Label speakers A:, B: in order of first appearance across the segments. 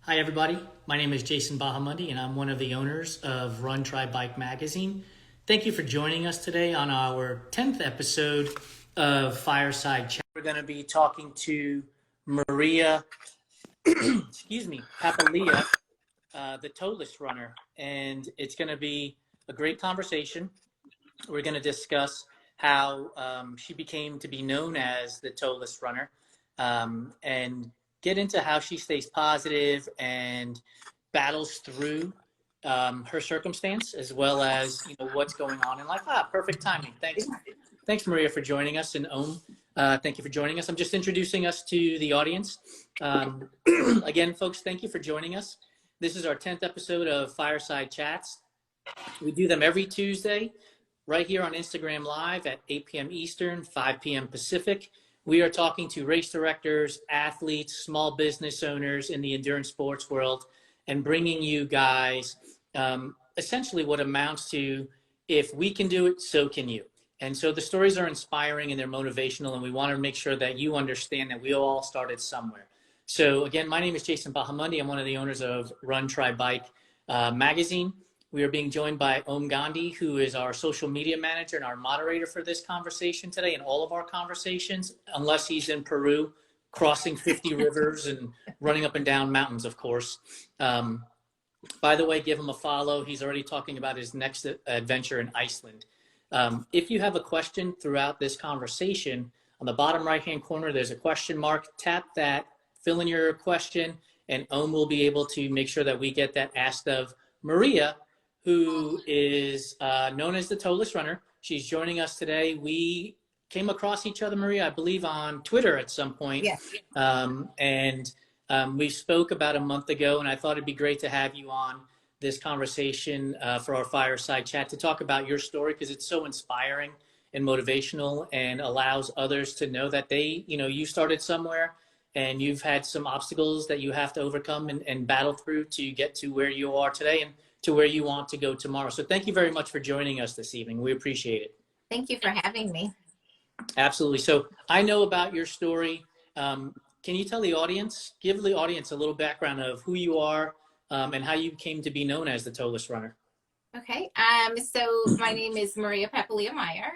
A: Hi, everybody. My name is Jason Bahamundi, and I'm one of the owners of Run, Try, Bike magazine. Thank you for joining us today on our 10th episode of Fireside Chat. We're going to be talking to Maria, Papalia, the Toeless Runner, and it's going to be a great conversation. We're going to discuss how she became to be known as the Toeless Runner, and get into how she stays positive and battles through her circumstance, as well as what's going on in life. Perfect timing. Thanks, Maria, for joining us, and thank you for joining us. I'm just introducing us to the audience. Again, folks, thank you for joining us. This is our 10th episode of Fireside Chats. We do them every Tuesday, right here on Instagram Live at 8 p.m. Eastern, 5 p.m. Pacific. We are talking to race directors, athletes, small business owners in the endurance sports world, and bringing you guys essentially what amounts to, if we can do it, so can you. And so the stories are inspiring and they're motivational, and we want to make sure that you understand that we all started somewhere. So again, my name is Jason Bahamundi. I'm one of the owners of Run, Try, Bike magazine. We are being joined by Om Gandhi, who is our social media manager and our moderator for this conversation today and all of our conversations, unless he's in Peru, crossing 50 rivers and running up and down mountains, of course. By the way, give him a follow. He's already talking about his next adventure in Iceland. If you have a question throughout this conversation, on the bottom right-hand corner, there's a question mark. Tap that, fill in your question, and Om will be able to make sure that we get that asked of Maria, who is known as the Toeless Runner. She's joining us today. We came across each other, Maria, I believe on Twitter at some point.
B: Yes.
A: We spoke about a month ago, and I thought it'd be great to have you on this conversation for our Fireside Chat to talk about your story, because it's so inspiring and motivational and allows others to know that you started somewhere and you've had some obstacles that you have to overcome and battle through to get to where you are today and to where you want to go tomorrow. So thank you very much for joining us this evening. We appreciate it.
B: Thank you for having me.
A: Absolutely. So I know about your story. Can you tell the audience, give the audience a little background of who you are and how you came to be known as the Toeless Runner?
B: Okay. So my name is Maria Papalia-Miere.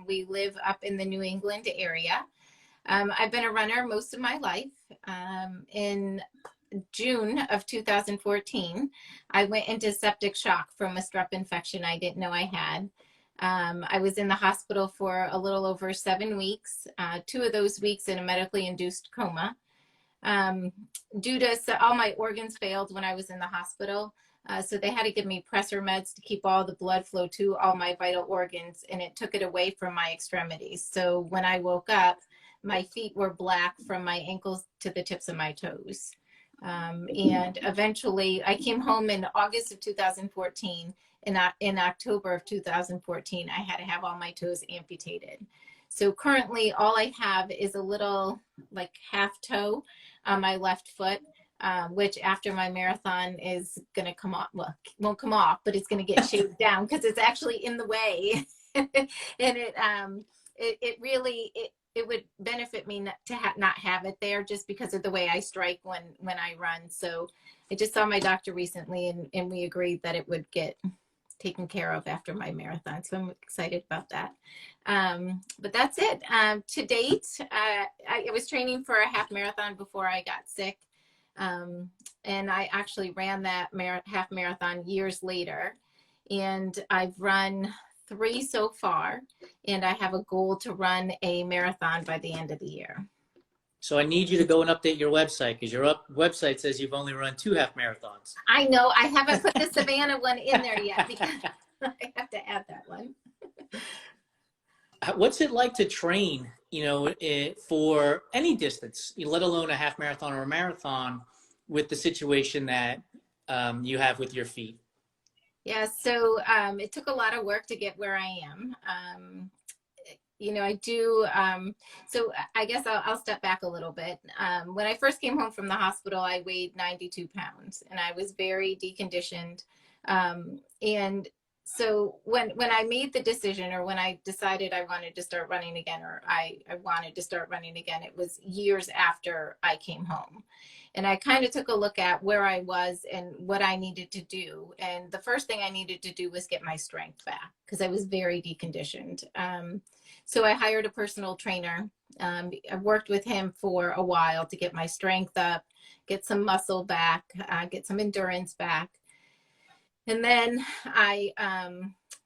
B: We live up in the New England area. I've been a runner most of my life. In June of 2014, I went into septic shock from a strep infection I didn't know I had. I was in the hospital for a little over 7 weeks, 2 of those weeks in a medically induced coma. Due to all my organs failed when I was in the hospital, so they had to give me pressor meds to keep all the blood flow to all my vital organs, and it took it away from my extremities. So when I woke up, my feet were black from my ankles to the tips of my toes. And eventually I came home in August of 2014. In October of 2014, I had to have all my toes amputated. So currently all I have is a little like half toe on my left foot, which after my marathon is going to come off. Well, it won't come off, but it's going to get shaved down because it's actually in the way. And it would benefit me not have it there, just because of the way I strike when I run. So I just saw my doctor recently, and we agreed that it would get taken care of after my marathon. So I'm excited about that. But that's it. To date, I was training for a half marathon before I got sick. And I actually ran that half marathon years later. And I've run 3 so far, and I have a goal to run a marathon by the end of the year.
A: So I need you to go and update your website, because your website says you've only run 2 half marathons.
B: I know. I haven't put the Savannah one in there yet because I have to add that one.
A: What's it like to train, for any distance, let alone a half marathon or a marathon, with the situation that you have with your feet?
B: Yeah, so it took a lot of work to get where I am. I do. So I guess I'll step back a little bit. When I first came home from the hospital, I weighed 92 pounds and I was very deconditioned. And So when I made the decision, or when I decided I wanted to start running again, or I wanted to start running again, it was years after I came home. And I kind of took a look at where I was and what I needed to do. And the first thing I needed to do was get my strength back, because I was very deconditioned. So I hired a personal trainer. I worked with him for a while to get my strength up, get some muscle back, get some endurance back. And then I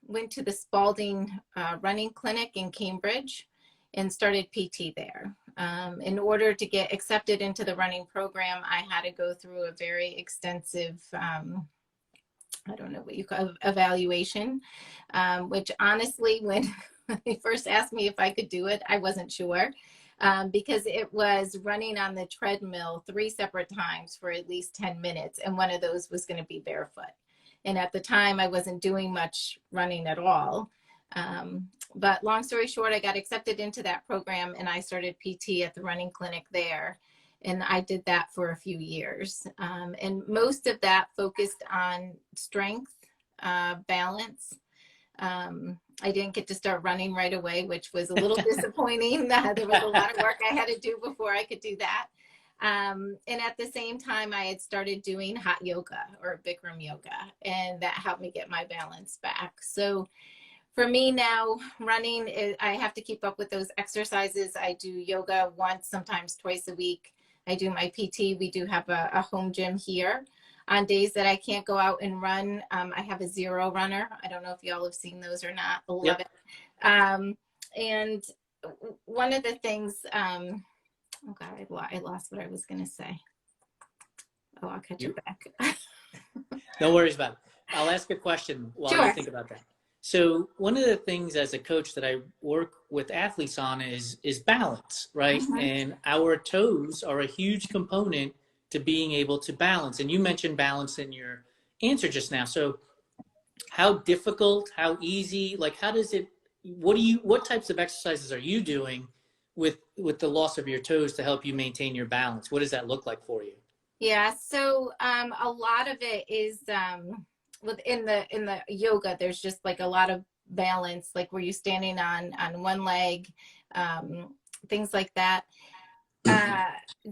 B: went to the Spalding running clinic in Cambridge and started PT there. In order to get accepted into the running program, I had to go through a very extensive, I don't know what you call evaluation, which honestly, when they first asked me if I could do it, I wasn't sure. Because it was running on the treadmill 3 separate times for at least 10 minutes. And one of those was going to be barefoot. And at the time, I wasn't doing much running at all. But long story short, I got accepted into that program and I started PT at the running clinic there. And I did that for a few years. And most of that focused on strength, balance. I didn't get to start running right away, which was a little disappointing. There was a lot of work I had to do before I could do that. And at the same time, I had started doing hot yoga, or Bikram yoga, and that helped me get my balance back. So for me now, running, I have to keep up with those exercises. I do yoga once, sometimes twice a week. I do my PT. We do have a home gym here. On days that I can't go out and run, I have a Zero runner. I don't know if y'all have seen those or not. I love it. And one of the things, oh God, I lost what I was going to say. Oh, I'll catch it back.
A: No worries about it. I'll ask a question while you think about that. So one of the things as a coach that I work with athletes on is balance, right? Mm-hmm. And our toes are a huge component to being able to balance. And you mentioned balance in your answer just now. So how difficult, how easy, like how does it, what types of exercises are you doing with the loss of your toes to help you maintain your balance? What does that look like for you?
B: Yeah, so a lot of it is within the yoga, there's just like a lot of balance, like where you're standing on one leg, things like that.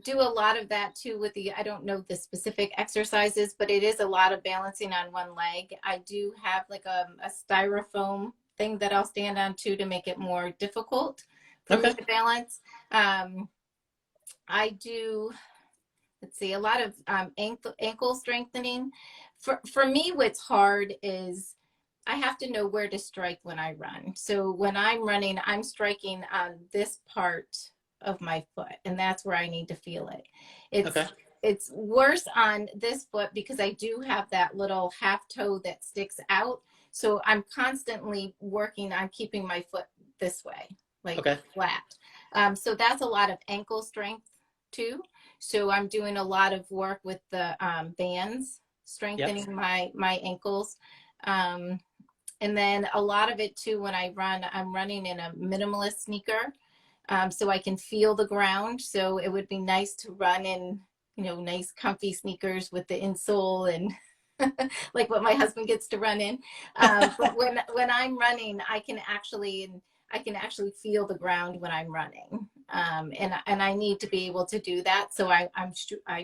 B: Do a lot of that too with I don't know the specific exercises, but it is a lot of balancing on one leg. I do have like a styrofoam thing that I'll stand on too to make it more difficult for me to balance. I do, let's see, a lot of ankle strengthening. For me, what's hard is I have to know where to strike when I run. So when I'm running, I'm striking on this part of my foot, and that's where I need to feel it. It's worse on this foot because I do have that little half toe that sticks out. So I'm constantly working on keeping my foot this way, like flat. So that's a lot of ankle strength too. So I'm doing a lot of work with the bands, strengthening my ankles. And then a lot of it too, when I run, I'm running in a minimalist sneaker. So I can feel the ground. So it would be nice to run in, nice comfy sneakers with the insole and like what my husband gets to run in. But when I'm running, I can actually feel the ground when I'm running. And I need to be able to do that. So I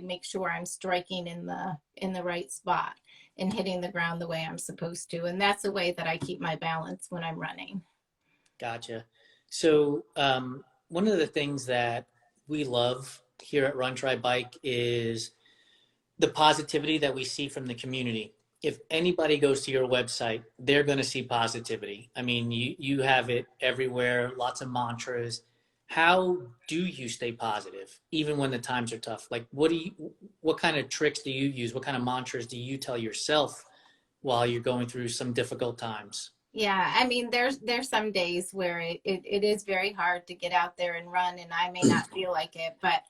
B: make sure I'm striking in the right spot and hitting the ground the way I'm supposed to. And that's the way that I keep my balance when I'm running.
A: Gotcha. So one of the things that we love here at Run Try Bike is the positivity that we see from the community. If anybody goes to your website, they're going to see positivity. I mean, you have it everywhere, lots of mantras. How do you stay positive even when the times are tough? Like what kind of tricks do you use? What kind of mantras do you tell yourself while you're going through some difficult times?
B: Yeah, I mean, there's some days where it is very hard to get out there and run, and I may not feel like it, but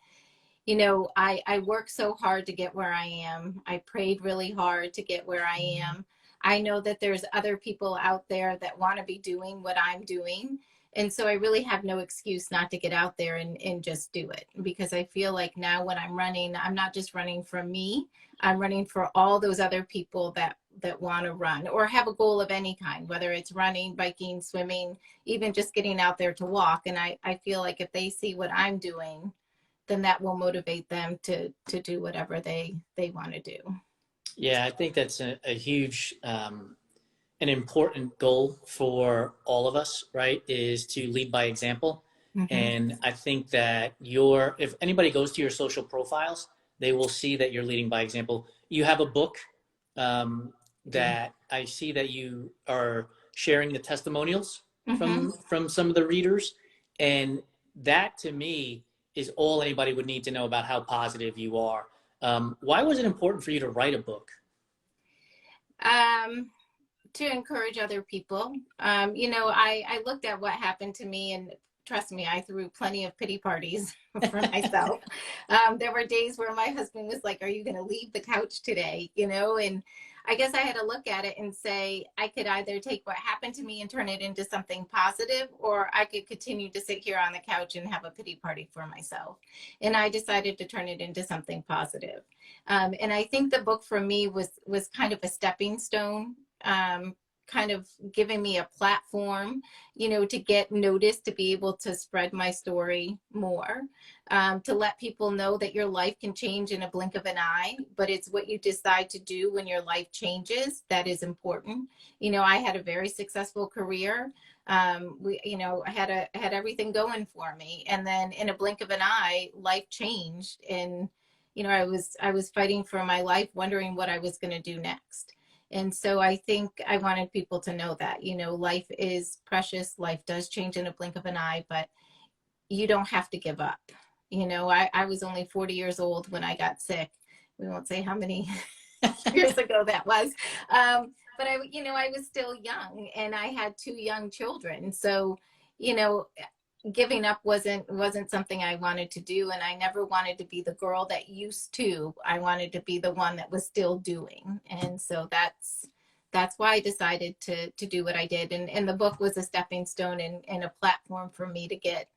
B: I work so hard to get where I am. I prayed really hard to get where I am. I know that there's other people out there that want to be doing what I'm doing. And so I really have no excuse not to get out there and just do it, because I feel like now when I'm running, I'm not just running for me. I'm running for all those other people that that want to run or have a goal of any kind, whether it's running, biking, swimming, even just getting out there to walk. And I feel like if they see what I'm doing, then that will motivate them to do whatever they want to do.
A: Yeah, I think that's a huge, an important goal for all of us, right? Is to lead by example.
B: Mm-hmm.
A: And I think that if anybody goes to your social profiles, they will see that you're leading by example. You have a book that I see that you are sharing the testimonials from some of the readers. And that to me is all anybody would need to know about how positive you are. Why was it important for you to write a book?
B: To encourage other people. I looked at what happened to me, and trust me, I threw plenty of pity parties for myself. There were days where my husband was like, "Are you going to leave the couch today?" And I guess I had to look at it and say, I could either take what happened to me and turn it into something positive, or I could continue to sit here on the couch and have a pity party for myself. And I decided to turn it into something positive. And I think the book for me was kind of a stepping stone, kind of giving me a platform, to get noticed, to be able to spread my story more, to let people know that your life can change in a blink of an eye, but it's what you decide to do when your life changes that is important. I had a very successful career. I had everything going for me, and then in a blink of an eye, life changed, and I was fighting for my life, wondering what I was going to do next. And so I think I wanted people to know that, life is precious. Life does change in a blink of an eye, but you don't have to give up. I was only 40 years old when I got sick. We won't say how many years ago that was. But I was still young, and I had 2 young children. So, giving up wasn't something I wanted to do, and I never wanted to be the girl that used to. I wanted to be the one that was still doing, and so that's why I decided to do what I did. And the book was a stepping stone and a platform for me to get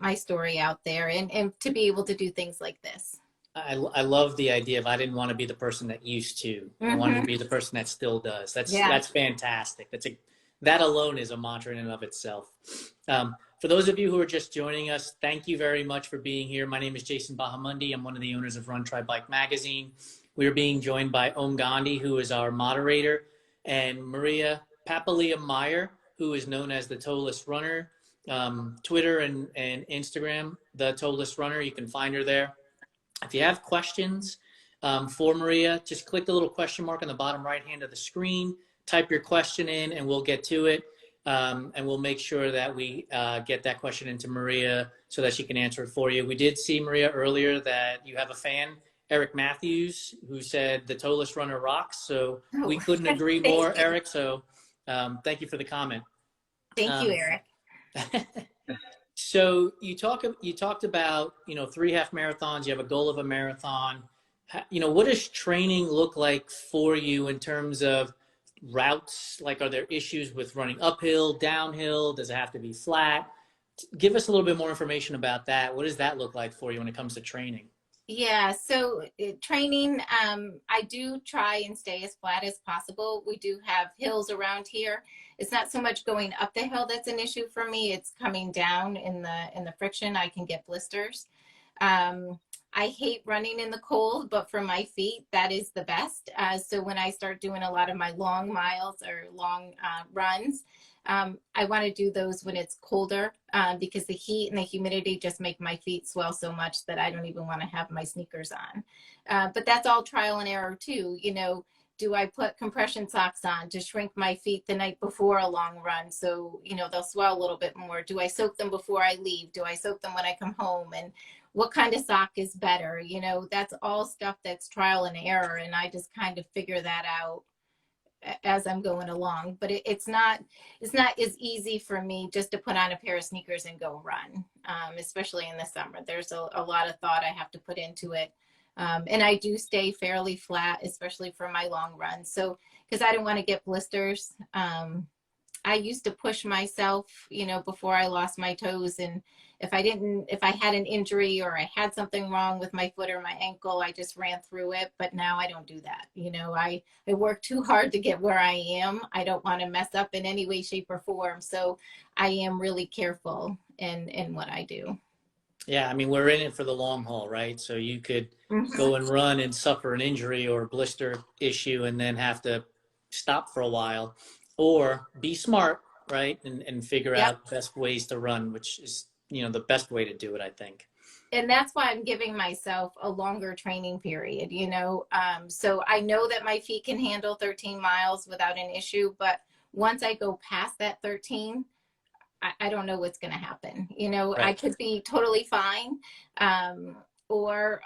B: my story out there and to be able to do things like this.
A: I love the idea of I didn't want to be the person that used to. I wanted to be the person that still does. That's fantastic. That alone is a mantra in and of itself. For those of you who are just joining us, thank you very much for being here. My name is Jason Bahamundi. I'm one of the owners of Run Try Bike Magazine. We are being joined by Om Gandhi, who is our moderator, and Maria Papalia-Miere, who is known as the Toeless Runner. Twitter and Instagram, the Toeless Runner. You can find her there. If you have questions for Maria, just click the little question mark on the bottom right hand of the screen, type your question in, and we'll get to it. And we'll make sure that we get that question into Maria so that she can answer it for you. We did see, Maria, earlier that you have a fan, Eric Matthews, who said the Toeless Runner rocks. So we couldn't agree more, Eric. So thank you for the comment.
B: Thank you, Eric.
A: So you talked about 3 half marathons. You have a goal of a marathon. What does training look like for you in terms of routes? Like, are there issues with running uphill, downhill? Does it have to be flat? Give us a little bit more information about that. What does that look like for you when it comes to training?
B: Yeah, so training, I do try and stay as flat as possible. We do have hills around here. It's not so much going up the hill that's an issue for me. It's coming down in the friction. I can get blisters. I hate running in the cold, but for my feet, that is the best. So when I start doing a lot of my long miles or long runs, I want to do those when it's colder because the heat and the humidity just make my feet swell so much that I don't even want to have my sneakers on. But that's all trial and error too. Do I put compression socks on to shrink my feet the night before a long run so, they'll swell a little bit more? Do I soak them before I leave? Do I soak them when I come home? And what kind of sock is better? That's all stuff that's trial and error. And I just kind of figure that out as I'm going along. But it's not as easy for me just to put on a pair of sneakers and go run, especially in the summer. There's a lot of thought I have to put into it. And I do stay fairly flat, especially for my long runs. So, because I don't want to get blisters. I used to push myself, you know, before I lost my toes. And if I had an injury or I had something wrong with my foot or my ankle, I just ran through it. But now I don't do that. You know, I work too hard to get where I am. I don't want to mess up in any way, shape, or form. So I am really careful in what I do.
A: Yeah, I mean, we're in it for the long haul, right? So you could
B: Mm-hmm.
A: go and run and suffer an injury or blister issue and then have to stop for a while, or be smart, right? And figure
B: Yep.
A: out best ways to run, which is, the best way to do it, I think.
B: And that's why I'm giving myself a longer training period, you know. So I know that my feet can handle 13 miles without an issue, but once I go past that 13, I don't know what's going to happen. You know, I
A: Right.
B: could be totally fine, or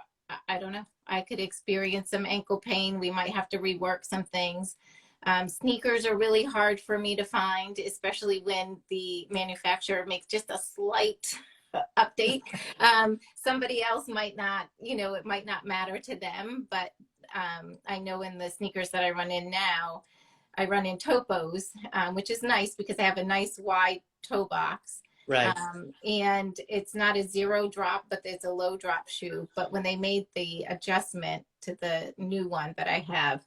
B: I don't know. I could experience some ankle pain. We might have to rework some things. Sneakers are really hard for me to find, especially when the manufacturer makes just a slight update. Somebody else might not, you know, it might not matter to them, but I know in the sneakers that I run in now, I run in topos, which is nice because I have a nice wide toe box.
A: Right.
B: And it's not a zero drop, but it's a low drop shoe. But when they made the adjustment to the new one that I have,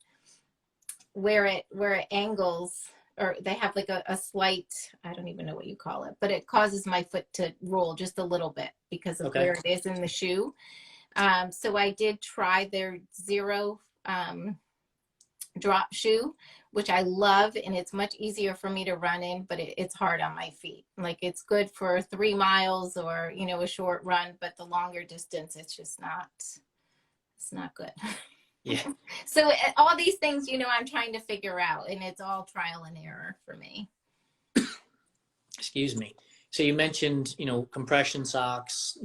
B: where it angles, or they have like a slight, I don't even know what you call it, but it causes my foot to roll just a little bit because of
A: Okay.
B: where it is in the shoe. So I did try their zero drop shoe, which I love, and it's much easier for me to run in, but it's hard on my feet. Like, it's good for 3 miles or, you know, a short run, but the longer distance, it's not good.
A: Yeah.
B: So all these things, you know, I'm trying to figure out, and it's all trial and error for me.
A: Excuse me. So you mentioned, compression socks,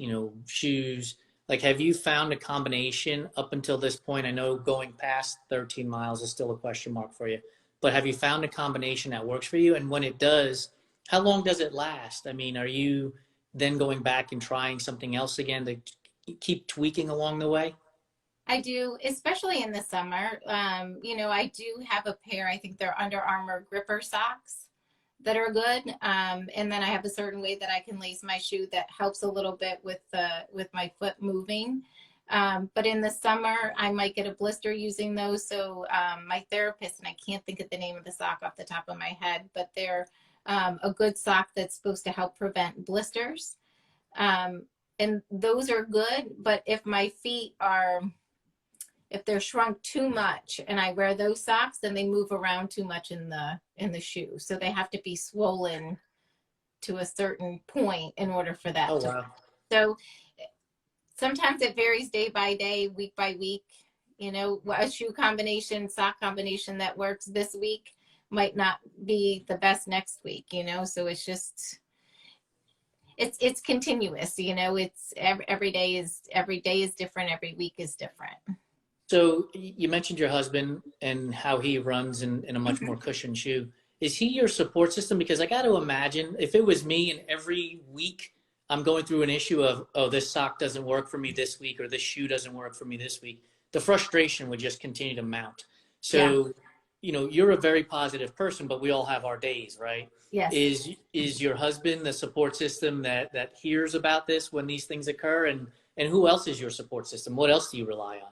A: shoes. Like, have you found a combination up until this point? I know going past 13 miles is still a question mark for you, but have you found a combination that works for you? And when it does, how long does it last? I mean, are you then going back and trying something else again to keep tweaking along the way?
B: I do, especially in the summer. You know, I do have a pair, I think they're Under Armour gripper socks that are good. And then I have a certain way that I can lace my shoe that helps a little bit with my foot moving. But in the summer, I might get a blister using those. So my therapist, and I can't think of the name of the sock off the top of my head, but they're a good sock that's supposed to help prevent blisters. And those are good. But if they're shrunk too much and I wear those socks, then they move around too much in the shoe. So they have to be swollen to a certain point in order for that
A: Oh,
B: to.
A: wow.
B: So sometimes it varies day by day, week by week. You know, a shoe combination, sock combination that works this week might not be the best next week, you know? So it's just, it's continuous, you know, it's every day is different. Every week is different.
A: So you mentioned your husband and how he runs in a much more cushioned shoe. Is he your support system? Because I got to imagine if it was me and every week I'm going through an issue of, oh, this sock doesn't work for me this week, or this shoe doesn't work for me this week, the frustration would just continue to mount.
B: Yeah.
A: So, you're a very positive person, but we all have our days, right?
B: Yes.
A: Is your husband the support system that hears about this when these things occur? And who else is your support system? What else do you rely on?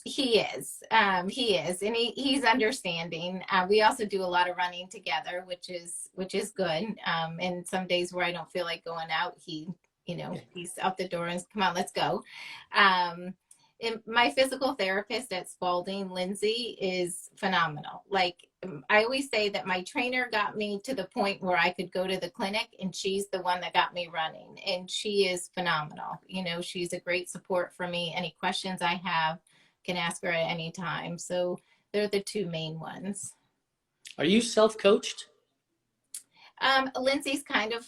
B: He is. He is, and he's understanding. We also do a lot of running together, which is good. And some days where I don't feel like going out, he's out the door and come on, let's go. And my physical therapist at Spalding, Lindsay, is phenomenal. Like, I always say that my trainer got me to the point where I could go to the clinic, and she's the one that got me running. And she is phenomenal. You know, she's a great support for me. Any questions I have, can ask her at any time. So they're the two main ones.
A: Are you self-coached?
B: Lindsay's kind of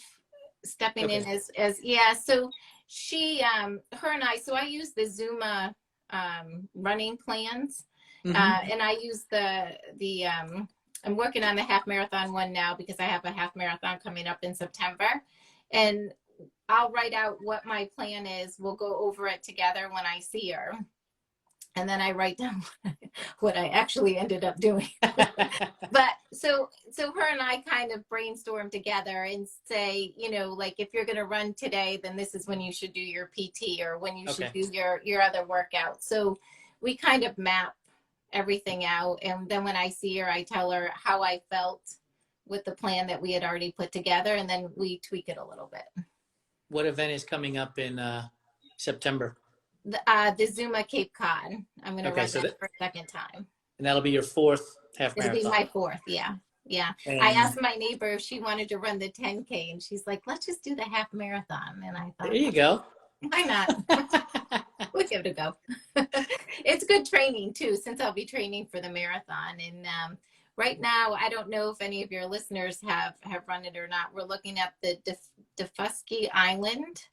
B: stepping
A: Okay.
B: in as yeah. So she, her and I, so I use the Zuma running plans, and I use the I'm working on the half marathon one now because I have a half marathon coming up in September, and I'll write out what my plan is. We'll go over it together when I see her. and then I write down what I actually ended up doing. But so her and I kind of brainstorm together and say, you know, like, if you're going to run today, then this is when you should do your PT, or when you should do your other workout. So we kind of map everything out. And then when I see her, I tell her how I felt with the plan that we had already put together, and then we tweak it a little bit.
A: What event is coming up in September?
B: The Zuma Cape Cod. I'm going to run that for a second time.
A: And that'll be your 4th half marathon.
B: It'll be my 4th, yeah. Yeah. And I asked my neighbor if she wanted to run the 10K, and she's like, let's just do the half marathon. And I thought,
A: there you go.
B: Why not? We'll give it a go. It's good training too, since I'll be training for the marathon. And right now, I don't know if any of your listeners have run it or not. We're looking at the Defusky Island.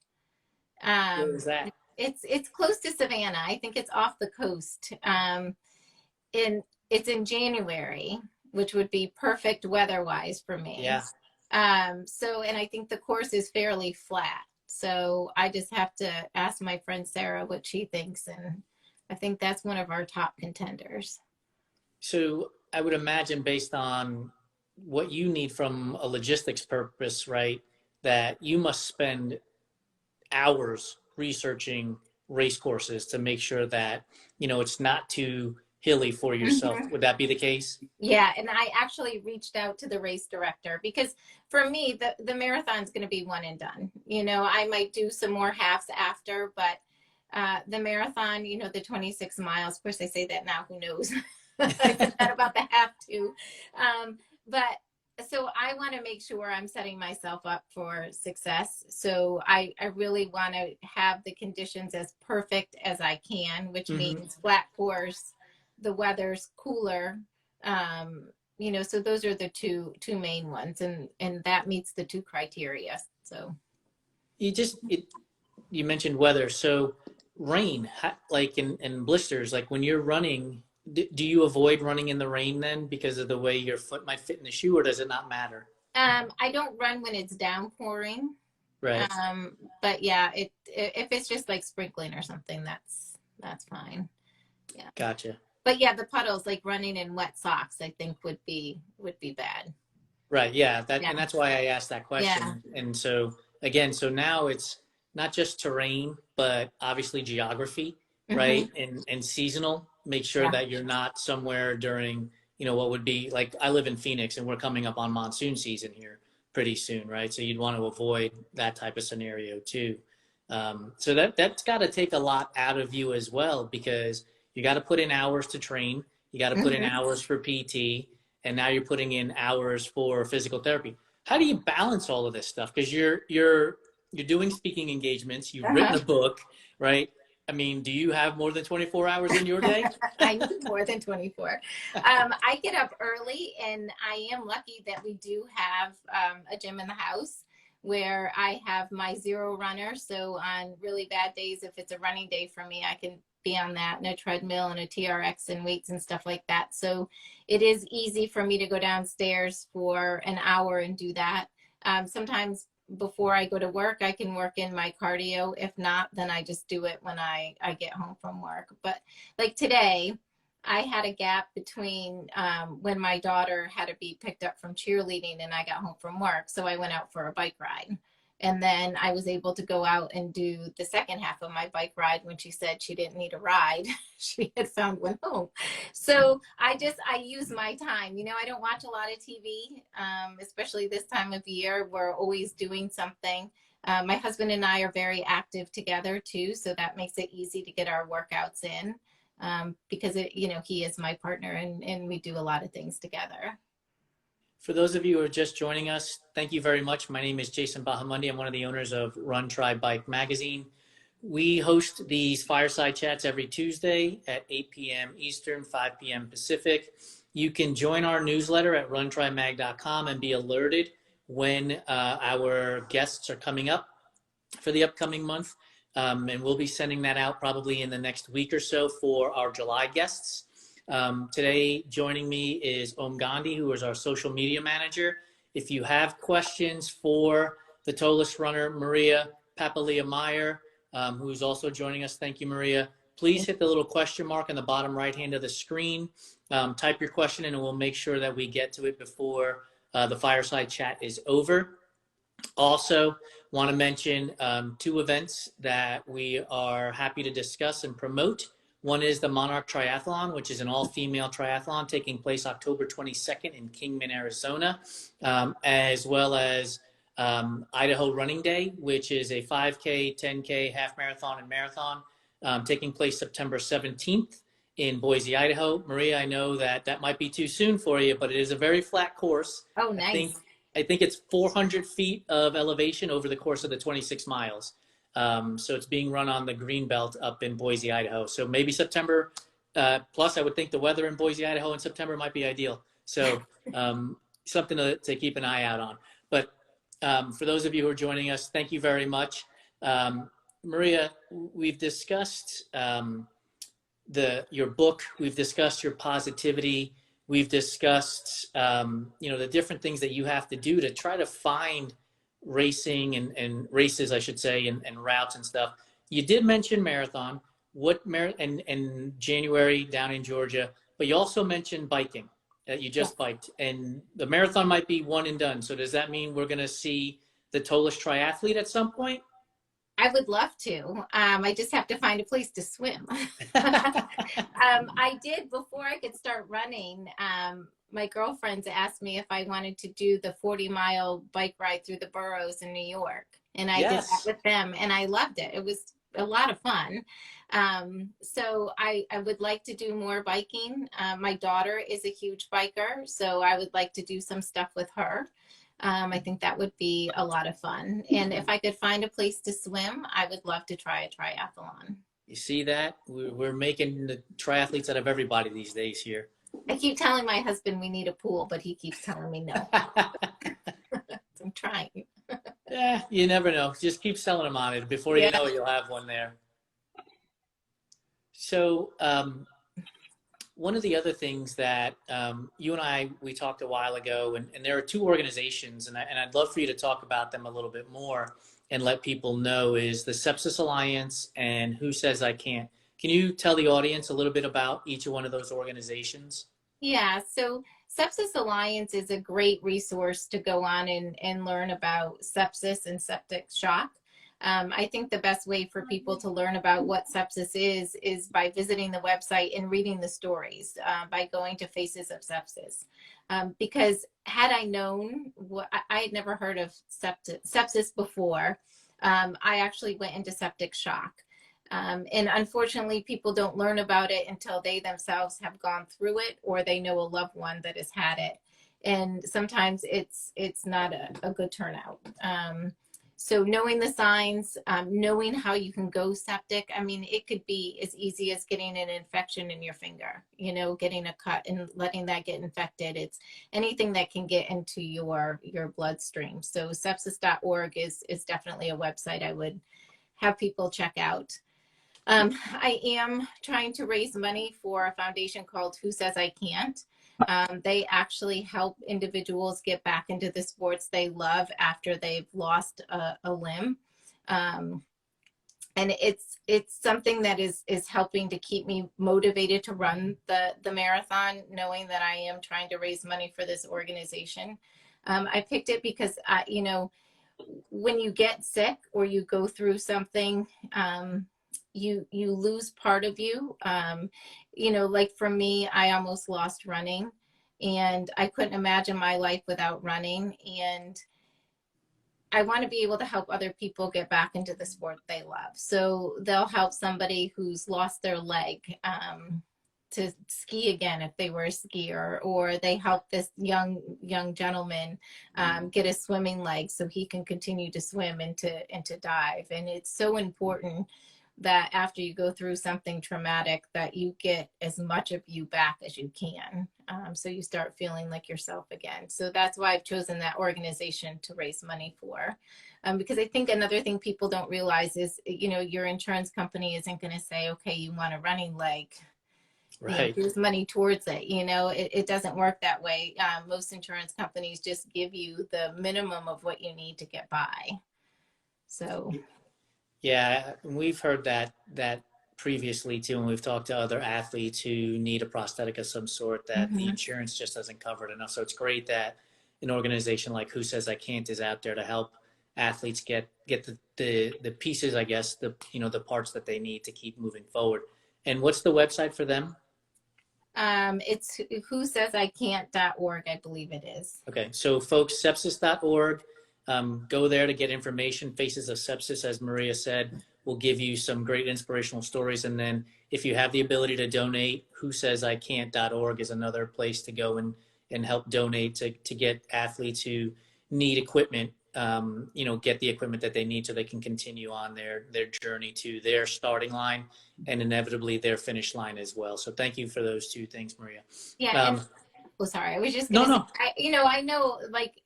A: Where is that?
B: It's close to Savannah. I think it's off the coast. It's in January, which would be perfect weather-wise for me.
A: Yeah.
B: So, and I think the course is fairly flat. So I just have to ask my friend Sarah what she thinks, and I think that's one of our top contenders.
A: So I would imagine, based on what you need from a logistics purpose, right, that you must spend hours researching race courses to make sure that, you know, it's not too hilly for yourself. Would that be the case?
B: Yeah, and I actually reached out to the race director, because for me, the marathon's going to be one and done. You know, I might do some more halves after, but the marathon, you know, the 26 miles, of course I say that now, who knows? I said that about the half too. But so I want to make sure I'm setting myself up for success. So I really want to have the conditions as perfect as I can, which means flat course, the weather's cooler, you know, so those are the two main ones, and that meets the 2 criteria. So you mentioned weather. So rain, like in blisters, like when you're running, do you avoid running in the rain then because of the way your foot might fit in the shoe, or does it not matter? I don't run when it's downpouring.
A: Right.
B: But yeah, if it's just like sprinkling or something, that's fine. Yeah.
A: Gotcha.
B: But yeah, the puddles, like running in wet socks, I think would be bad.
A: Right. Yeah. And that's why I asked that question. Yeah. And so again, so now it's not just terrain, but obviously geography, right? And seasonal. Make sure that you're not somewhere during, you know, what would be like, I live in Phoenix and we're coming up on monsoon season here pretty soon, right? So you'd want to avoid that type of scenario too. So that's got to take a lot out of you as well, because you got to put in hours to train. You got to put in hours for PT, and now you're putting in hours for physical therapy. How do you balance all of this stuff? Because you're doing speaking engagements. You've written a book, right? I mean, do you have more than 24 hours in your day?
B: I need more than 24. I get up early, and I am lucky that we do have a gym in the house where I have my Zero Runner. So on really bad days, if it's a running day for me, I can be on that, and a treadmill and a TRX and weights and stuff like that. So it is easy for me to go downstairs for an hour and do that. Sometimes before I go to work, I can work in my cardio. If not, then I just do it when I get home from work. But like today, I had a gap between when my daughter had to be picked up from cheerleading and I got home from work. So I went out for a bike ride. And then I was able to go out and do the second half of my bike ride when she said she didn't need a ride. She had found one home. So I use my time. You know, I don't watch a lot of TV, especially this time of year. We're always doing something. My husband and I are very active together too. So that makes it easy to get our workouts in because, he is my partner and we do a lot of things together.
A: For those of you who are just joining us, thank you very much. My name is Jason Bahamundi. I'm one of the owners of Run, Try, Bike magazine. We host these Fireside Chats every Tuesday at 8 p.m. Eastern, 5 p.m. Pacific. You can join our newsletter at runtrymag.com and be alerted when our guests are coming up for the upcoming month. And we'll be sending that out probably in the next week or so for our July guests. Today, joining me is Om Gandhi, who is our social media manager. If you have questions for the Toeless Runner, Maria Papalia-Meier, who's also joining us, thank you, Maria, please hit the little question mark in the bottom right hand of the screen. Type your question in and we'll make sure that we get to it before the fireside chat is over. Also, want to mention two events that we are happy to discuss and promote. One is the Monarch Triathlon, which is an all-female triathlon taking place October 22nd in Kingman, Arizona, as well as Idaho Running Day, which is a 5K, 10K, half marathon, and marathon taking place September 17th in Boise, Idaho. Maria, I know that that might be too soon for you, but it is a very flat course.
B: Oh, nice.
A: I think it's 400 feet of elevation over the course of the 26 miles. So it's being run on the green belt up in Boise, Idaho. So maybe September, plus I would think the weather in Boise, Idaho in September might be ideal. So something to keep an eye out on. But for those of you who are joining us, thank you very much. Maria, we've discussed your book. We've discussed your positivity. We've discussed, the different things that you have to do to try to find racing and races, I should say, and routes and stuff. You did mention marathon, and January down in Georgia, but you also mentioned biking, that you just biked. And the marathon might be one and done. So does that mean we're going to see the Toeless triathlete at some point?
B: I would love to. I just have to find a place to swim. I did, before I could start running, my girlfriends asked me if I wanted to do the 40-mile bike ride through the boroughs in New York. And I did that with them, and I loved it. It was a lot of fun. So I would like to do more biking. My daughter is a huge biker, so I would like to do some stuff with her. I think that would be a lot of fun. And if I could find a place to swim, I would love to try a triathlon.
A: You see that? We're making the triathletes out of everybody these days here.
B: I keep telling my husband we need a pool, but he keeps telling me no. I'm trying.
A: Yeah, you never know. Just keep selling them on it. Before you know it, you'll have one there. So one of the other things that you and we talked a while ago, and there are two organizations, and I'd love for you to talk about them a little bit more and let people know, is the Sepsis Alliance and Who Says I Can't. Can you tell the audience a little bit about each of one of those organizations?
B: Yeah, so Sepsis Alliance is a great resource to go on and learn about sepsis and septic shock. I think the best way for people to learn about what sepsis is by visiting the website and reading the stories, by going to Faces of Sepsis. Because had I known, I had never heard of sepsis before, I actually went into septic shock. And unfortunately, people don't learn about it until they themselves have gone through it, or they know a loved one that has had it. And sometimes it's not a good turnout. So knowing the signs, knowing how you can go septic. I mean, it could be as easy as getting an infection in your finger, getting a cut and letting that get infected. It's anything that can get into your bloodstream. So sepsis.org is definitely a website I would have people check out. I am trying to raise money for a foundation called Who Says I Can't. They actually help individuals get back into the sports they love after they've lost a limb. And it's something that is helping to keep me motivated to run the marathon, knowing that I am trying to raise money for this organization. I picked it because, when you get sick or you go through something, you lose part of you. Like for me, I almost lost running, and I couldn't imagine my life without running. And I want to be able to help other people get back into the sport they love. So they'll help somebody who's lost their leg to ski again if they were a skier, or they help this young gentleman get a swimming leg so he can continue to swim and to dive. And it's so important that after you go through something traumatic that you get as much of you back as you can, so you start feeling like yourself again. So that's why I've chosen that organization to raise money for, because I think another thing people don't realize is, your insurance company isn't going to say, okay, you want a running leg,
A: right?
B: Here's money towards it. It doesn't work that way. Most insurance companies just give you the minimum of what you need to get by. So
A: yeah, we've heard that previously too, when we've talked to other athletes who need a prosthetic of some sort, that the insurance just doesn't cover it enough. So it's great that an organization like Who Says I Can't is out there to help athletes get the pieces, I guess, the parts that they need to keep moving forward. And what's the website for them?
B: It's whosaysican't.org, I believe it is.
A: Okay, so folks, sepsis.org, go there to get information. Faces of Sepsis, as Maria said, will give you some great inspirational stories. And then if you have the ability to donate, whosaysican't.org is another place to go and help donate to get athletes who need equipment, get the equipment that they need so they can continue on their journey to their starting line and inevitably their finish line as well. So thank you for those two things, Maria.
B: Yeah. Sorry, I was just going to say, I know, like,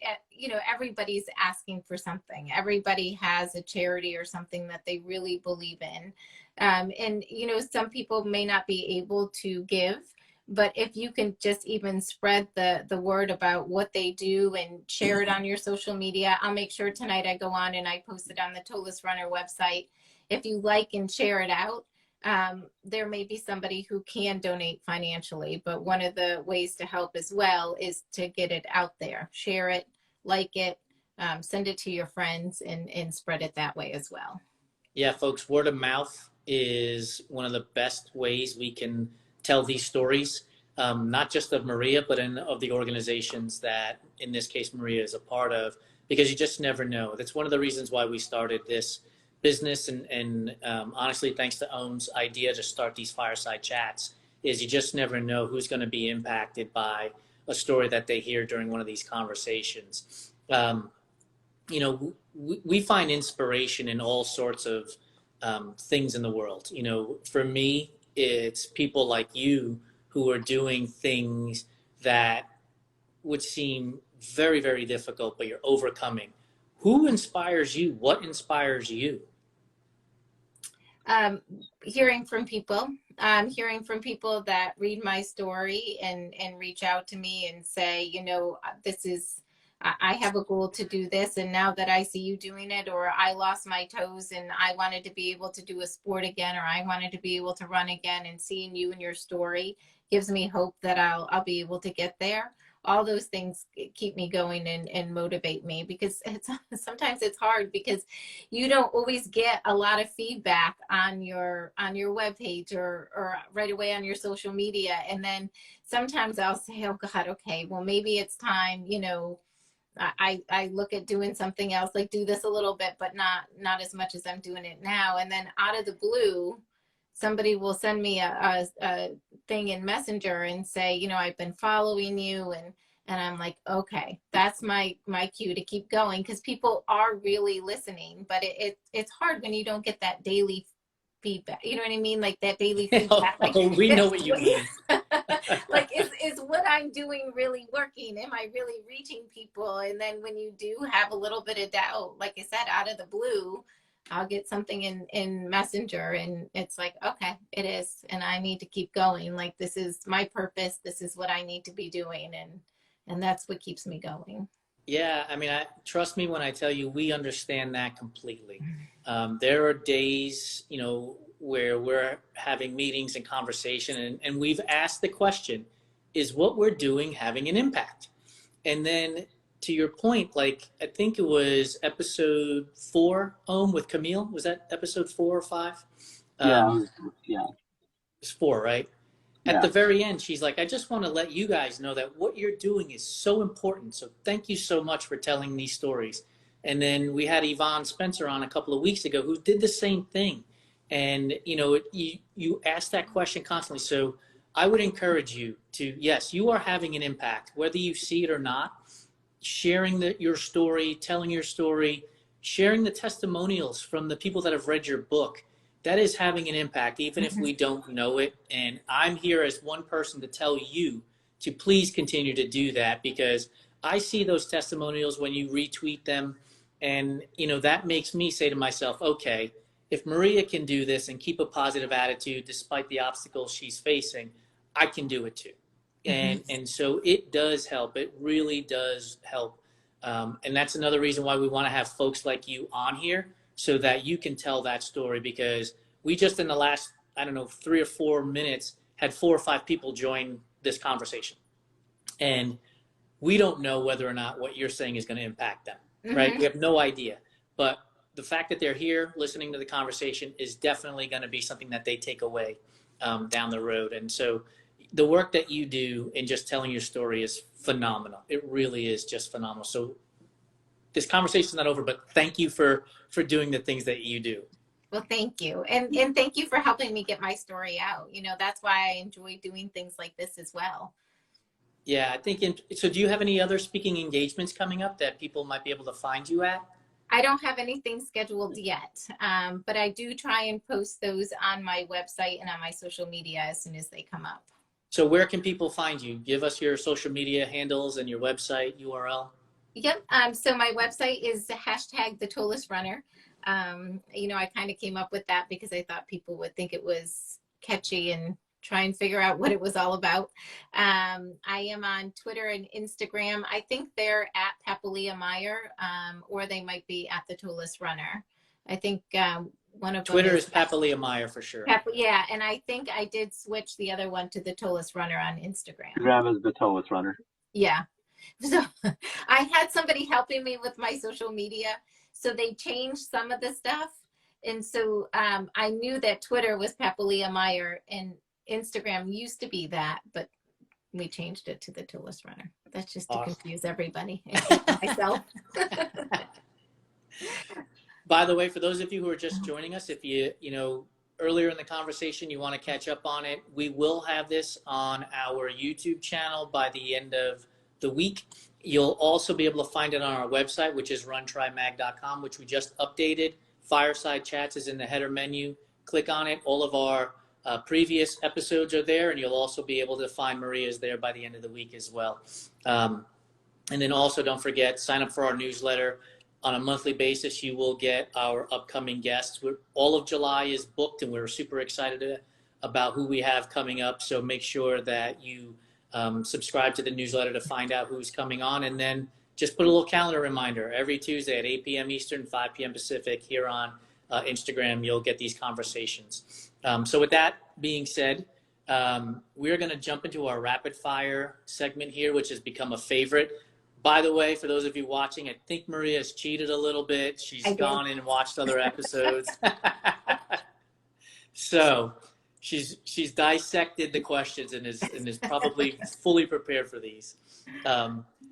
B: everybody's asking for something. Everybody has a charity or something that they really believe in. And, some people may not be able to give, but if you can just even spread the word about what they do and share it on your social media, I'll make sure tonight I go on and I post it on the Toeless Runner website. If you like and share it out, there may be somebody who can donate financially, but one of the ways to help as well is to get it out there, share it, like it, send it to your friends and spread it that way as well.
A: Yeah, folks, word of mouth is one of the best ways we can tell these stories, not just of Maria, but of the organizations that, in this case, Maria is a part of, because you just never know. That's one of the reasons why we started this business, and honestly, thanks to Owen's idea to start these Fireside Chats, is you just never know who's going to be impacted by a story that they hear during one of these conversations. We find inspiration in all sorts of things in the world. For me, it's people like you who are doing things that would seem very, very difficult, but you're overcoming. Who inspires you? What inspires you?
B: Hearing from people that read my story and reach out to me and say, I have a goal to do this. And now that I see you doing it, or I lost my toes and I wanted to be able to do a sport again, or I wanted to be able to run again, and seeing you and your story gives me hope that I'll be able to get there. All those things keep me going and motivate me, because sometimes it's hard because you don't always get a lot of feedback on your webpage or right away on your social media. And then sometimes I'll say, oh God, okay, well, maybe it's time, I look at doing something else, like do this a little bit, but not as much as I'm doing it now. And then out of the blue, somebody will send me a thing in Messenger and say, I've been following you. And I'm like, okay, that's my cue to keep going, because people are really listening. But it's hard when you don't get that daily feedback. You know what I mean? Like that daily feedback. Like,
A: we know what you mean.
B: Like, is what I'm doing really working? Am I really reaching people? And then when you do have a little bit of doubt, like I said, out of the blue, I'll get something in Messenger and it's like, okay, it is. And I need to keep going. Like, this is my purpose. This is what I need to be doing. And that's what keeps me going.
A: Yeah. I mean, trust me when I tell you, we understand that completely. There are days, where we're having meetings and conversation and we've asked the question, is what we're doing having an impact? And then, to your point, like, I think it was episode 4, with Camille. Was that episode 4 or 5?
C: Yeah.
A: It's 4, right?
C: Yeah.
A: At the very end, she's like, I just want to let you guys know that what you're doing is so important. So thank you so much for telling these stories. And then we had Yvonne Spencer on a couple of weeks ago who did the same thing. And, you ask that question constantly. So I would encourage you to, yes, you are having an impact, whether you see it or not. Sharing your story, telling your story, sharing the testimonials from the people that have read your book, that is having an impact, even if we don't know it. And I'm here as one person to tell you to please continue to do that, because I see those testimonials when you retweet them. And, that makes me say to myself, okay, if Maria can do this and keep a positive attitude despite the obstacles she's facing, I can do it too. And so it does help. It really does help. And that's another reason why we want to have folks like you on here, so that you can tell that story, because we just in the last, I don't know, 3 or 4 minutes, had 4 or 5 people join this conversation. And we don't know whether or not what you're saying is going to impact them, right? We have no idea. But the fact that they're here listening to the conversation is definitely going to be something that they take away down the road. And so the work that you do in just telling your story is phenomenal. It really is just phenomenal. So this conversation is not over, but thank you for doing the things that you do.
B: Well, thank you. And thank you for helping me get my story out. You know, that's why I enjoy doing things like this as well.
A: Yeah, I think, so do you have any other speaking engagements coming up that people might be able to find you at?
B: I don't have anything scheduled yet, but I do try and post those on my website and on my social media as soon as they come up.
A: So where can people find you? Give us your social media handles and your website URL.
B: Yep. So my website is hashtag the Toeless Runner. You know, I kind of came up with that because I thought people would think it was catchy and try and figure out what it was all about. I am on Twitter and Instagram. I think they're at Papalia-Meier, or they might be at the Toeless Runner. I think one of them
A: Twitter is Papalia-Meier for sure.
B: Yeah, and I think I did switch the other one to the Toeless Runner on Instagram.
C: Instagram is the Toeless Runner.
B: Yeah. So I had somebody helping me with my social media, so they changed some of the stuff. And so I knew that Twitter was Papalia-Meier and Instagram used to be that, but we changed it to the Toeless Runner. That's just to confuse everybody, and myself.
A: By the way, for those of you who are just joining us, if you know, earlier in the conversation, you want to catch up on it, we will have this on our YouTube channel by the end of the week. You'll also be able to find it on our website, which is runtrimag.com, which we just updated. Fireside Chats is in the header menu. Click on it. All of our previous episodes are there, and you'll also be able to find Maria's there by the end of the week as well. And then also don't forget, sign up for our newsletter. On a monthly basis, you will get our upcoming guests. All of July is booked, and we're super excited about who we have coming up. So make sure that you subscribe to the newsletter to find out who's coming on. And then just put a little calendar reminder. Every Tuesday at 8 p.m. Eastern, 5 p.m. Pacific, here on Instagram, you'll get these conversations. So with that being said, we're going to jump into our rapid fire segment here, which has become a favorite. By the way, for those of you watching, I think Maria has cheated a little bit. She's gone in and watched other episodes. So she's dissected the questions and is probably fully prepared for these.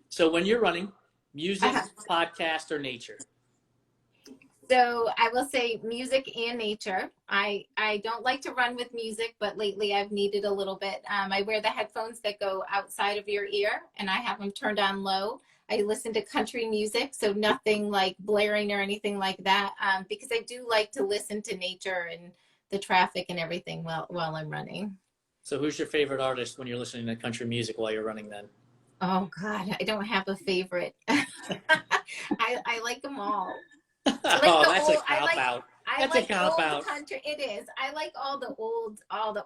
A: So when you're running, music, podcast, or nature?
B: So I will say music and nature. I don't like to run with music, but lately I've needed a little bit. I wear the headphones that go outside of your ear, and I have them turned on low. I listen to country music, so nothing like blaring or anything like that, because I do like to listen to nature and the traffic and everything while I'm running.
A: So who's your favorite artist when you're listening to country music while you're running then?
B: Oh, God, I don't have a favorite. I like them all.
A: Like that's a cop-out. That's
B: like
A: a cop-out.
B: Country. It is. I like all the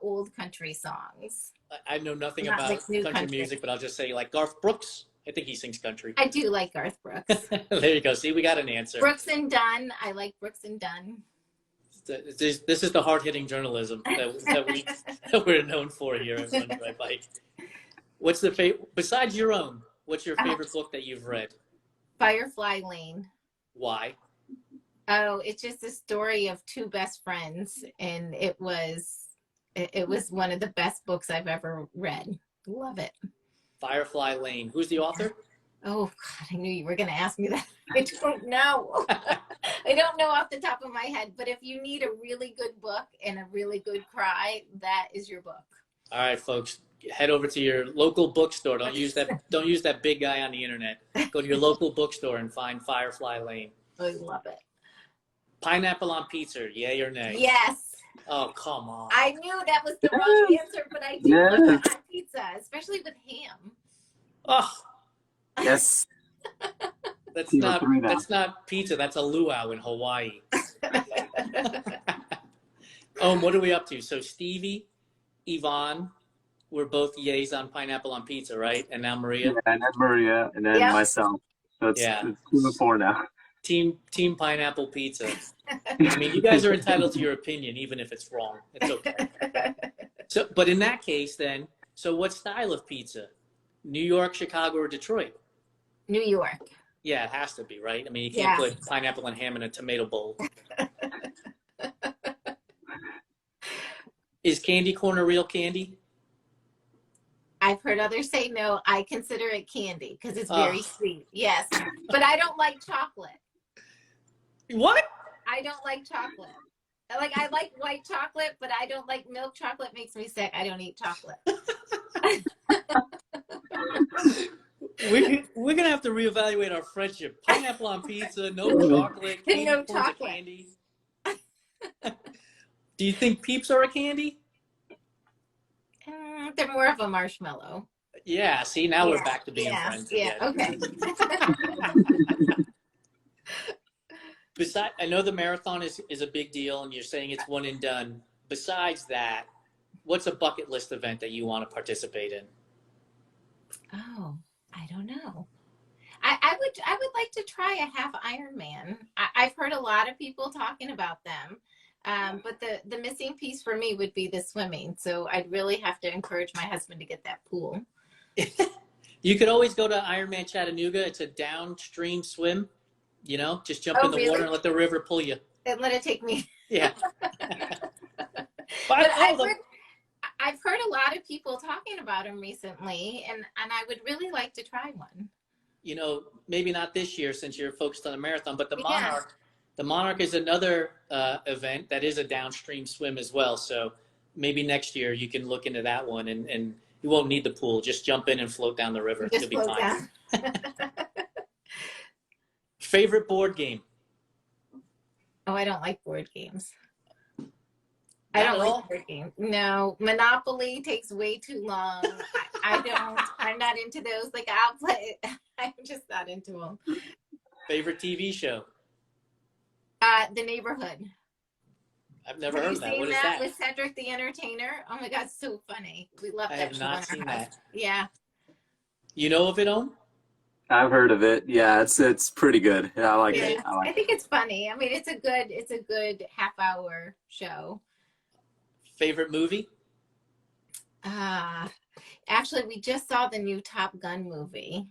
B: old country songs.
A: I know nothing about country music, but I'll just say like Garth Brooks. I think he sings country.
B: I do like Garth Brooks.
A: There you go. See, we got an answer.
B: Brooks and Dunn. I like Brooks and Dunn.
A: This is the hard-hitting journalism that we're known for here at Run Dry Bike. What's the favorite, besides your own, what's your favorite book that you've read?
B: Firefly Lane.
A: Why?
B: Oh, it's just a story of two best friends, and it was one of the best books I've ever read. Love it.
A: Firefly Lane. Who's the author?
B: Oh, God, I knew you were going to ask me that. I don't know. I don't know off the top of my head, but if you need a really good book and a really good cry, that is your book.
A: All right, folks, head over to your local bookstore. Don't use that big guy on the internet. Go to your local bookstore and find Firefly Lane.
B: I love it.
A: Pineapple on pizza, yay or nay?
B: Yes.
A: Oh, come on.
B: I knew that was the wrong answer, but I do love it on pizza, especially with ham.
A: Oh.
C: Yes.
A: That's not pizza. That's a luau in Hawaii. What are we up to? So Stevie, Yvonne, we're both yays on pineapple on pizza, right? And now Maria.
C: Yeah, and then Maria, and then myself. So it's 2 and 4 now.
A: Team pineapple pizza. I mean, you guys are entitled to your opinion, even if it's wrong. It's okay. So, but in that case, then, so what style of pizza? New York, Chicago, or Detroit?
B: New York.
A: Yeah, it has to be, right? I mean, you can't
B: Yeah.
A: put pineapple and ham in a tomato bowl. Is candy corn a real candy?
B: I've heard others say no. I consider it candy because it's very sweet. Yes. But I don't like chocolate.
A: What?
B: I don't like chocolate. Like, I like white chocolate, but I don't like milk chocolate. Makes me sick. I don't eat chocolate.
A: We're gonna have to reevaluate our friendship. Pineapple on pizza, no chocolate, candy
B: No
A: corn's a
B: chocolate.
A: candy. Do you think Peeps are a candy?
B: They're more of a marshmallow.
A: Yeah, see, now we're back to being friends again.
B: Yeah, okay.
A: Besides, I know the marathon is a big deal, and you're saying it's one and done. Besides that, what's a bucket list event that you want to participate in?
B: Oh, I don't know. I would like to try a half Ironman. I've heard a lot of people talking about them. But the missing piece for me would be the swimming. So I'd really have to encourage my husband to get that pool.
A: You could always go to Ironman Chattanooga. It's a downstream swim. You know, just jump in the water and let the river pull you.
B: And let it take me.
A: Yeah.
B: But I've heard a lot of people talking about them recently, and I would really like to try one.
A: You know, maybe not this year since you're focused on the marathon, but the Monarch. The Monarch is another event that is a downstream swim as well. So maybe next year you can look into that one, and you won't need the pool. Just jump in and float down the river. You'll be fine. Favorite board game?
B: Oh, I don't like board games. I don't like board games. No, Monopoly takes way too long. I don't. I'm not into those. Like, I'll play. I'm just not into them.
A: Favorite TV show?
B: The Neighborhood.
A: I've never heard of that. What is that?
B: With Cedric the Entertainer? Oh my God, so funny. We love that show. I have
A: not seen that.
B: Yeah.
A: You know of it, Om?
C: I've heard of it. Yeah, it's pretty good. Yeah, I like it.
B: I think it's funny. I mean, it's a good half-hour show.
A: Favorite movie?
B: Actually, we just saw the new Top Gun movie.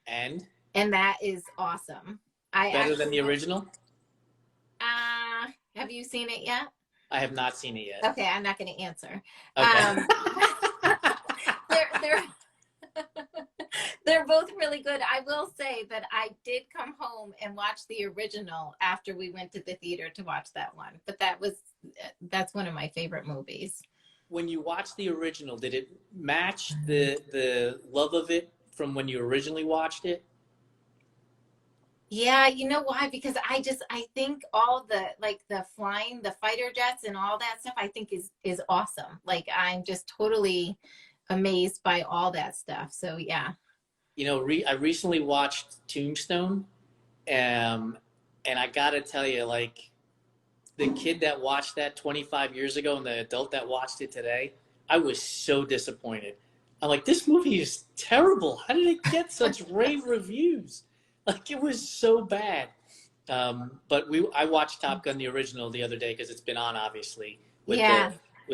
A: And
B: that is awesome.
A: Better than the original?
B: Have you seen it yet?
A: I have not seen it yet.
B: Okay, I'm not going to answer.
A: Okay.
B: They're both really good. I will say that I did come home and watch the original after we went to the theater to watch that one. But that's one of my favorite movies.
A: When you watched the original, did it match the love of it from when you originally watched it?
B: Yeah, you know why? Because I think all the flying, the fighter jets and all that stuff, I think is awesome. Like, I'm just totally amazed by all that stuff. So yeah.
A: You know, I recently watched Tombstone, and I gotta tell you, like, the kid that watched that 25 years ago and the adult that watched it today, I was so disappointed. I'm like, this movie is terrible. How did it get such rave reviews? Like, it was so bad. But I watched Top Gun, the original, the other day because it's been on, obviously, with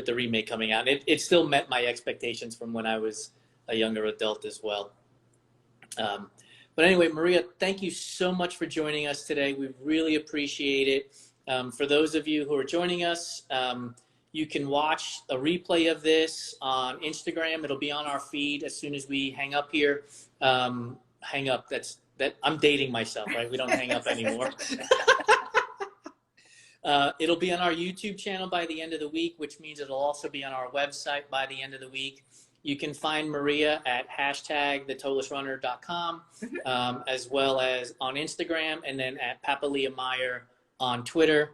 A: the remake coming out. And it still met my expectations from when I was a younger adult as well. But anyway, Maria, thank you so much for joining us today. We really appreciate it. For those of you who are joining us, you can watch a replay of this on Instagram. It'll be on our feed as soon as we hang up here. Hang up, I'm dating myself, right? We don't hang up anymore. It'll be on our YouTube channel by the end of the week, which means it'll also be on our website by the end of the week. You can find Maria at #thetoelessrunner.com, as well as on Instagram, and then at Papalia-Meier on Twitter.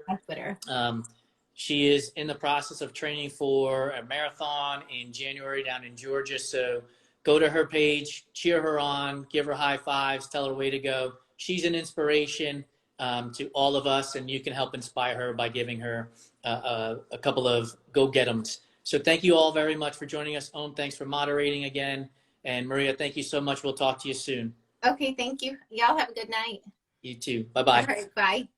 A: She is in the process of training for a marathon in January down in Georgia. So go to her page, cheer her on, give her high fives, tell her way to go. She's an inspiration to all of us, and you can help inspire her by giving her a couple of go-get-ems. So thank you all very much for joining us. Om, thanks for moderating again. And Maria, thank you so much. We'll talk to you soon.
B: Okay, thank you. Y'all have a good night.
A: You too. Bye-bye.
B: All right, bye.